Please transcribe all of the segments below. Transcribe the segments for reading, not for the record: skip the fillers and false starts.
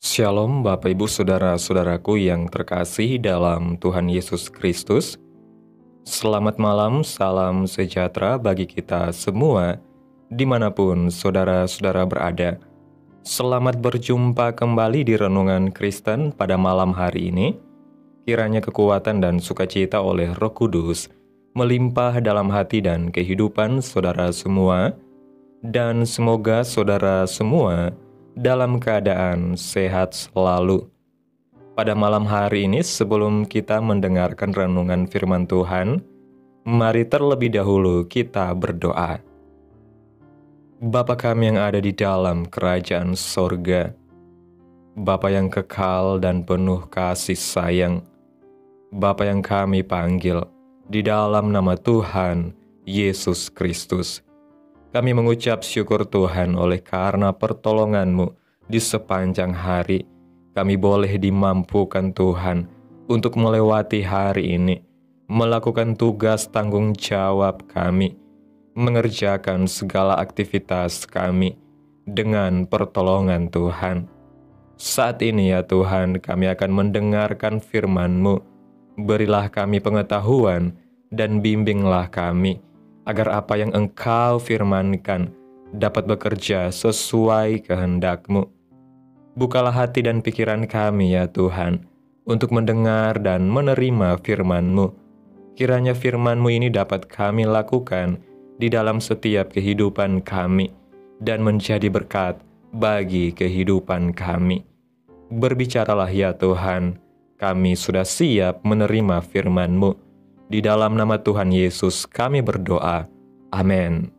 Shalom Bapak Ibu Saudara-saudaraku yang terkasih dalam Tuhan Yesus Kristus. Selamat malam, salam sejahtera bagi kita semua dimanapun saudara-saudara berada. Selamat berjumpa kembali di Renungan Kristen pada malam hari ini. Kiranya kekuatan dan sukacita oleh Roh Kudus melimpah dalam hati dan kehidupan saudara semua, dan semoga saudara semua dalam keadaan sehat selalu. Pada malam hari ini, sebelum kita mendengarkan renungan firman Tuhan, mari terlebih dahulu kita berdoa. Bapa kami yang ada di dalam kerajaan sorga, Bapa yang kekal dan penuh kasih sayang, Bapa yang kami panggil di dalam nama Tuhan Yesus Kristus. Kami mengucap syukur Tuhan oleh karena pertolongan-Mu di sepanjang hari. Kami boleh dimampukan Tuhan untuk melewati hari ini, melakukan tugas tanggung jawab kami, mengerjakan segala aktivitas kami dengan pertolongan Tuhan. Saat ini ya Tuhan, kami akan mendengarkan firman-Mu. Berilah kami pengetahuan dan bimbinglah kami, agar apa yang Engkau firmankan dapat bekerja sesuai kehendak-Mu. Bukalah hati dan pikiran kami ya Tuhan, untuk mendengar dan menerima firman-Mu. Kiranya firman-Mu ini dapat kami lakukan di dalam setiap kehidupan kami, dan menjadi berkat bagi kehidupan kami. Berbicaralah ya Tuhan, kami sudah siap menerima firman-Mu. Di dalam nama Tuhan Yesus kami berdoa. Amin.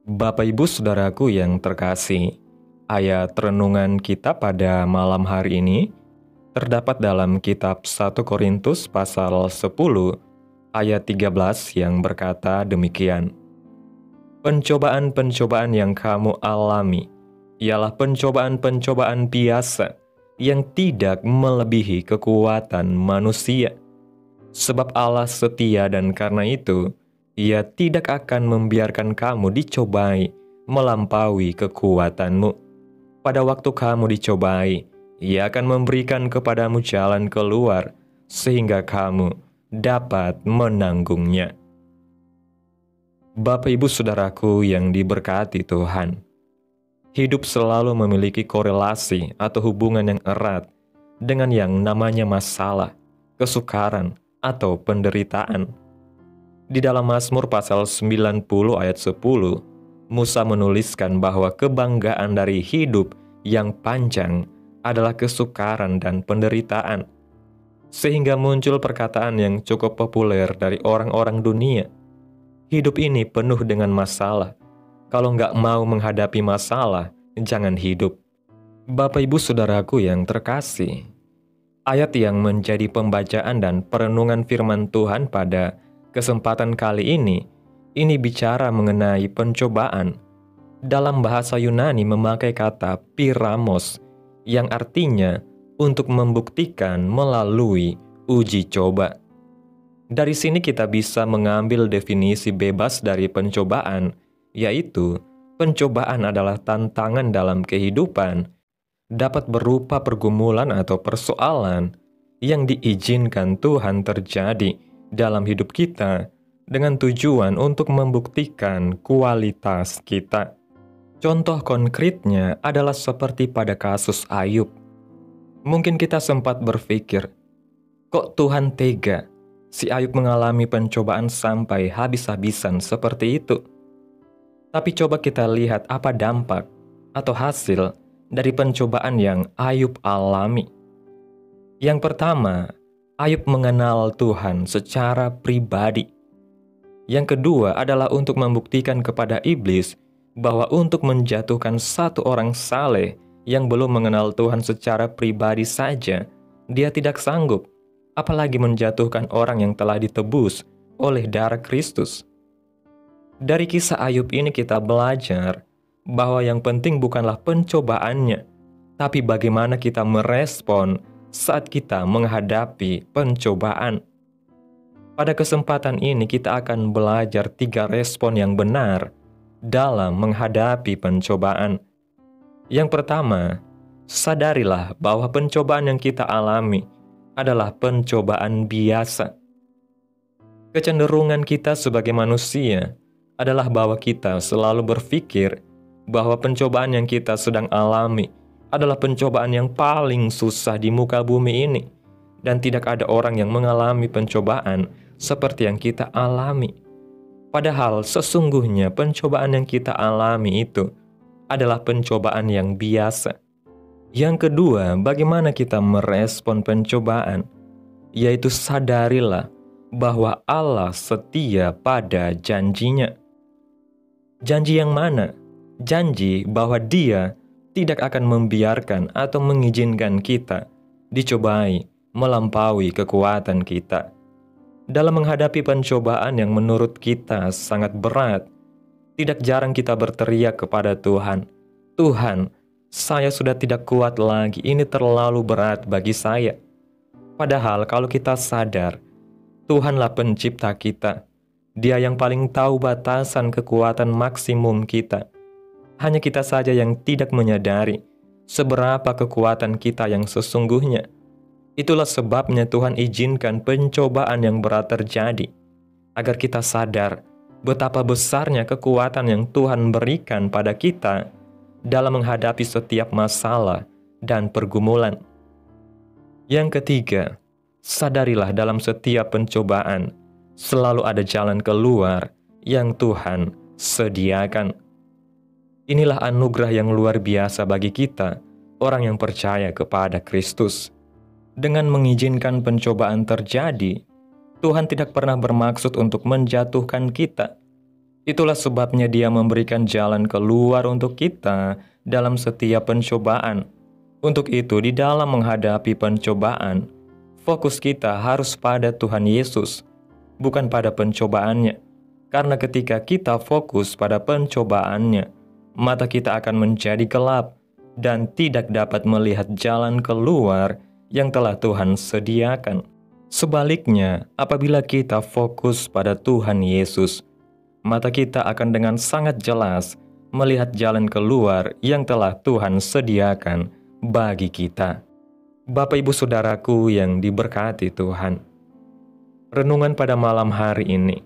Bapak Ibu Saudaraku yang terkasih, ayat renungan kita pada malam hari ini terdapat dalam kitab 1 Korintus pasal 10 ayat 13 yang berkata demikian. Pencobaan-pencobaan yang kamu alami ialah pencobaan-pencobaan biasa yang tidak melebihi kekuatan manusia. Sebab Allah setia dan karena itu, Ia tidak akan membiarkan kamu dicobai melampaui kekuatanmu. Pada waktu kamu dicobai, Ia akan memberikan kepadamu jalan keluar, sehingga kamu dapat menanggungnya. Bapak Ibu Saudaraku yang diberkati Tuhan, hidup selalu memiliki korelasi atau hubungan yang erat dengan yang namanya masalah, kesukaran, atau penderitaan. Di dalam Mazmur pasal 90 ayat 10, Musa menuliskan bahwa kebanggaan dari hidup yang panjang adalah kesukaran dan penderitaan. Sehingga muncul perkataan yang cukup populer dari orang-orang dunia. Hidup ini penuh dengan masalah. Kalau nggak mau menghadapi masalah, jangan hidup. Bapak Ibu Saudaraku yang terkasih, ayat yang menjadi pembacaan dan perenungan firman Tuhan pada kesempatan kali ini bicara mengenai pencobaan. Dalam bahasa Yunani memakai kata piramos, yang artinya untuk membuktikan melalui uji coba. Dari sini kita bisa mengambil definisi bebas dari pencobaan, yaitu pencobaan adalah tantangan dalam kehidupan, dapat berupa pergumulan atau persoalan yang diizinkan Tuhan terjadi dalam hidup kita dengan tujuan untuk membuktikan kualitas kita. Contoh konkretnya adalah seperti pada kasus Ayub. Mungkin kita sempat berpikir, kok Tuhan tega si Ayub mengalami pencobaan sampai habis-habisan seperti itu? Tapi coba kita lihat apa dampak atau hasil dari pencobaan yang Ayub alami. Yang pertama, Ayub mengenal Tuhan secara pribadi. Yang kedua adalah untuk membuktikan kepada iblis bahwa untuk menjatuhkan satu orang saleh yang belum mengenal Tuhan secara pribadi saja, dia tidak sanggup, apalagi menjatuhkan orang yang telah ditebus oleh darah Kristus. Dari kisah Ayub ini kita belajar bahwa yang penting bukanlah pencobaannya, tapi bagaimana kita merespon saat kita menghadapi pencobaan. Pada kesempatan ini kita akan belajar 3 respon yang benar dalam menghadapi pencobaan. Yang pertama, Sadarilah bahwa pencobaan yang kita alami adalah pencobaan biasa. Kecenderungan kita sebagai manusia adalah bahwa kita selalu berpikir bahwa pencobaan yang kita sedang alami adalah pencobaan yang paling susah di muka bumi ini, dan tidak ada orang yang mengalami pencobaan seperti yang kita alami. Padahal sesungguhnya pencobaan yang kita alami itu adalah pencobaan yang biasa. Yang kedua, bagaimana kita merespon pencobaan? Yaitu sadarilah bahwa Allah setia pada janjinya. Janji yang mana? Janji bahwa Dia tidak akan membiarkan atau mengizinkan kita dicobai melampaui kekuatan kita. Dalam menghadapi pencobaan yang menurut kita sangat berat, tidak jarang kita berteriak kepada Tuhan, "Tuhan, saya sudah tidak kuat lagi, ini terlalu berat bagi saya." Padahal kalau kita sadar, Tuhanlah pencipta kita. Dia yang paling tahu batasan kekuatan maksimum kita. Hanya kita saja yang tidak menyadari seberapa kekuatan kita yang sesungguhnya. Itulah sebabnya Tuhan izinkan pencobaan yang berat terjadi, agar kita sadar betapa besarnya kekuatan yang Tuhan berikan pada kita dalam menghadapi setiap masalah dan pergumulan. Yang ketiga, sadarilah dalam setiap pencobaan selalu ada jalan keluar yang Tuhan sediakan. Inilah anugerah yang luar biasa bagi kita, orang yang percaya kepada Kristus. Dengan mengizinkan pencobaan terjadi, Tuhan tidak pernah bermaksud untuk menjatuhkan kita. Itulah sebabnya Dia memberikan jalan keluar untuk kita dalam setiap pencobaan. Untuk itu, di dalam menghadapi pencobaan, fokus kita harus pada Tuhan Yesus, bukan pada pencobaannya. Karena ketika kita fokus pada pencobaannya, mata kita akan menjadi gelap dan tidak dapat melihat jalan keluar yang telah Tuhan sediakan. Sebaliknya, apabila kita fokus pada Tuhan Yesus, mata kita akan dengan sangat jelas melihat jalan keluar yang telah Tuhan sediakan bagi kita. Bapak Ibu Saudaraku yang diberkati Tuhan, renungan pada malam hari ini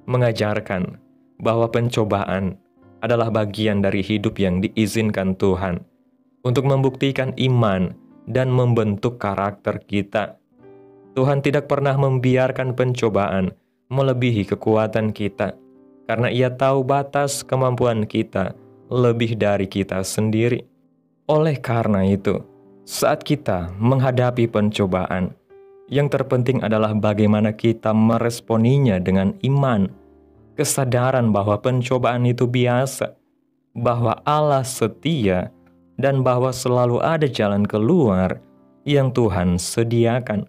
mengajarkan bahwa pencobaan adalah bagian dari hidup yang diizinkan Tuhan untuk membuktikan iman dan membentuk karakter kita. Tuhan tidak pernah membiarkan pencobaan melebihi kekuatan kita, karena Ia tahu batas kemampuan kita lebih dari kita sendiri. Oleh karena itu, saat kita menghadapi pencobaan, yang terpenting adalah bagaimana kita meresponinya dengan iman, kesadaran bahwa pencobaan itu biasa, bahwa Allah setia, dan bahwa selalu ada jalan keluar yang Tuhan sediakan.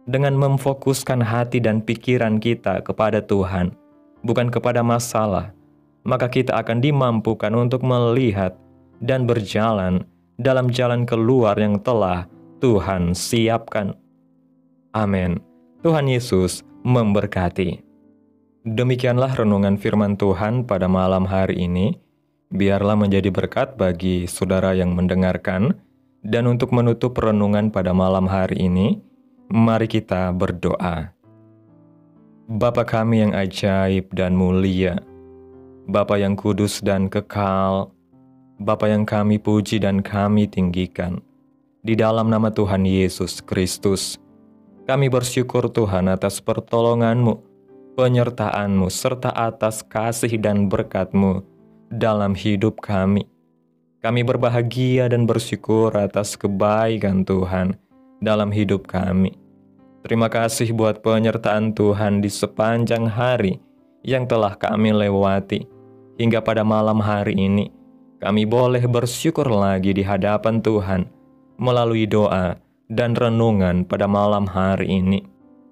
Dengan memfokuskan hati dan pikiran kita kepada Tuhan, bukan kepada masalah, maka kita akan dimampukan untuk melihat dan berjalan dalam jalan keluar yang telah Tuhan siapkan. Amin. Tuhan Yesus memberkati. Demikianlah renungan firman Tuhan pada malam hari ini. Biarlah menjadi berkat bagi saudara yang mendengarkan. Dan untuk menutup renungan pada malam hari ini, mari kita berdoa. Bapa kami yang ajaib dan mulia, Bapa yang kudus dan kekal, Bapa yang kami puji dan kami tinggikan, di dalam nama Tuhan Yesus Kristus, kami bersyukur Tuhan atas pertolongan-Mu, penyertaan-Mu, serta atas kasih dan berkat-Mu dalam hidup kami. Kami berbahagia dan bersyukur atas kebaikan Tuhan dalam hidup kami. Terima kasih buat penyertaan Tuhan di sepanjang hari yang telah kami lewati. Hingga pada malam hari ini, kami boleh bersyukur lagi di hadapan Tuhan melalui doa dan renungan pada malam hari ini.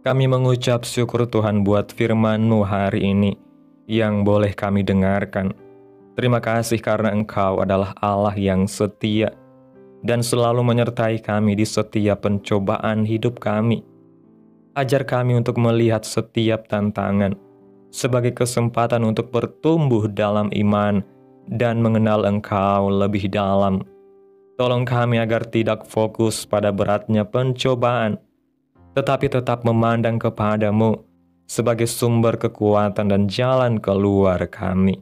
Kami mengucap syukur Tuhan buat firman-Mu hari ini yang boleh kami dengarkan. Terima kasih karena Engkau adalah Allah yang setia dan selalu menyertai kami di setiap pencobaan hidup kami. Ajar kami untuk melihat setiap tantangan sebagai kesempatan untuk bertumbuh dalam iman dan mengenal Engkau lebih dalam. Tolong kami agar tidak fokus pada beratnya pencobaan, tetapi tetap memandang kepadamu sebagai sumber kekuatan dan jalan keluar kami.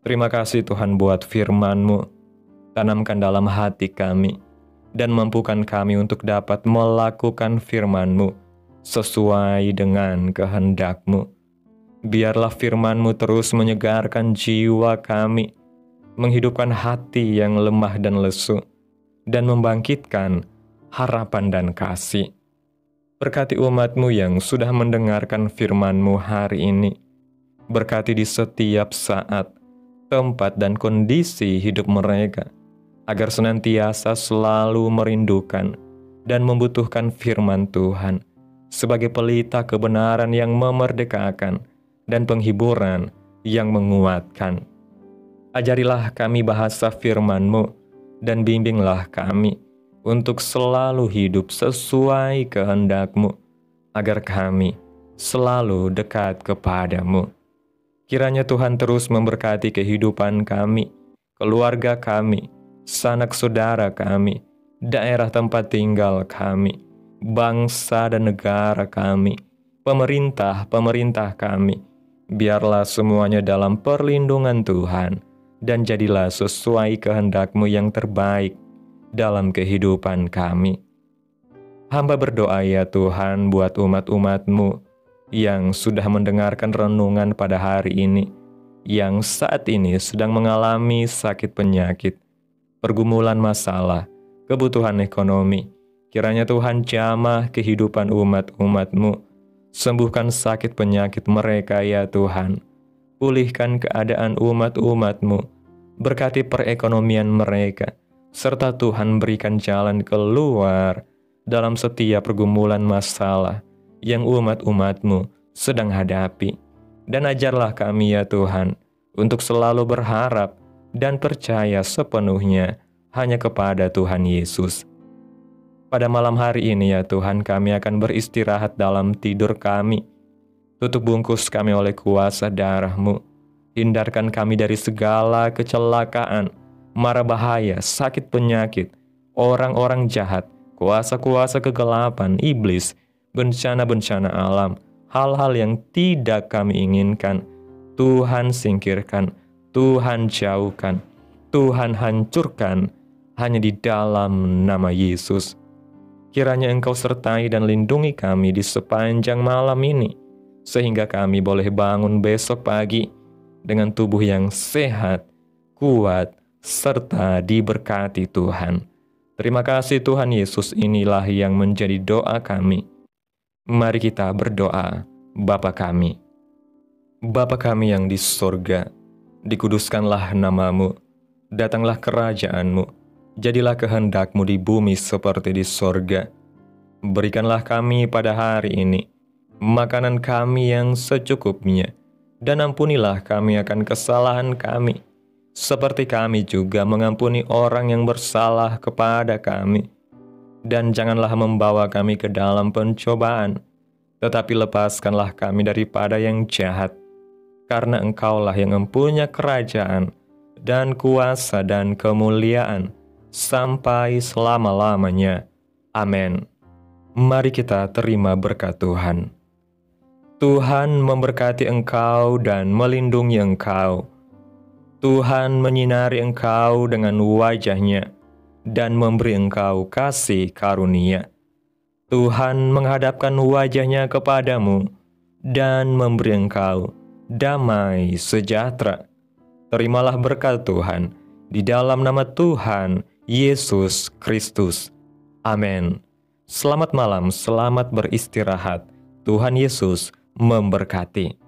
Terima kasih Tuhan buat firman-Mu. Tanamkan dalam hati kami dan mampukan kami untuk dapat melakukan firman-Mu sesuai dengan kehendak-Mu. Biarlah firman-Mu terus menyegarkan jiwa kami, menghidupkan hati yang lemah dan lesu, dan membangkitkan harapan dan kasih. Berkati umat-Mu yang sudah mendengarkan firman-Mu hari ini. Berkati di setiap saat, tempat, dan kondisi hidup mereka, agar senantiasa selalu merindukan dan membutuhkan firman Tuhan sebagai pelita kebenaran yang memerdekakan dan penghiburan yang menguatkan. Ajarilah kami bahasa firman-Mu dan bimbinglah kami untuk selalu hidup sesuai kehendak-Mu, agar kami selalu dekat kepadamu. Kiranya Tuhan terus memberkati kehidupan kami, keluarga kami, sanak saudara kami, daerah tempat tinggal kami, bangsa dan negara kami, pemerintah kami. Biarlah semuanya dalam perlindungan Tuhan, dan jadilah sesuai kehendak-Mu yang terbaik dalam kehidupan kami. Hamba berdoa ya Tuhan buat umat-umat-Mu yang sudah mendengarkan renungan pada hari ini, yang saat ini sedang mengalami sakit penyakit, pergumulan masalah, kebutuhan ekonomi. Kiranya Tuhan jamah kehidupan umat-umat-Mu, sembuhkan sakit penyakit mereka ya Tuhan, pulihkan keadaan umat-umat-Mu, berkati perekonomian mereka, serta Tuhan berikan jalan keluar dalam setiap pergumulan masalah yang umat-umat-Mu sedang hadapi. Dan ajarlah kami ya Tuhan, untuk selalu berharap dan percaya sepenuhnya hanya kepada Tuhan Yesus. Pada malam hari ini ya Tuhan, kami akan beristirahat dalam tidur kami. Tutup bungkus kami oleh kuasa darah-Mu. Hindarkan kami dari segala kecelakaan, mara bahaya, sakit penyakit, orang-orang jahat, kuasa-kuasa kegelapan, iblis, bencana-bencana alam, hal-hal yang tidak kami inginkan. Tuhan singkirkan, Tuhan jauhkan, Tuhan hancurkan, hanya di dalam nama Yesus. Kiranya Engkau sertai dan lindungi kami di sepanjang malam ini, sehingga kami boleh bangun besok pagi dengan tubuh yang sehat, kuat, serta diberkati Tuhan. Terima kasih Tuhan Yesus, inilah yang menjadi doa kami. Mari kita berdoa. Bapa kami. Bapa kami yang di sorga, dikuduskanlah nama-Mu, datanglah kerajaan-Mu, jadilah kehendak-Mu di bumi seperti di sorga. Berikanlah kami pada hari ini makanan kami yang secukupnya, dan ampunilah kami akan kesalahan kami, seperti kami juga mengampuni orang yang bersalah kepada kami. Dan janganlah membawa kami ke dalam pencobaan, tetapi lepaskanlah kami daripada yang jahat, karena Engkaulah yang mempunyai kerajaan, dan kuasa dan kemuliaan, sampai selama-lamanya. Amin. Mari kita terima berkat Tuhan. Tuhan memberkati engkau dan melindungi engkau. Tuhan menyinari engkau dengan wajah-Nya, dan memberi engkau kasih karunia. Tuhan menghadapkan wajah-Nya kepadamu, dan memberi engkau damai sejahtera. Terimalah berkat Tuhan di dalam nama Tuhan Yesus Kristus. Amin. Selamat malam, selamat beristirahat. Tuhan Yesus memberkati.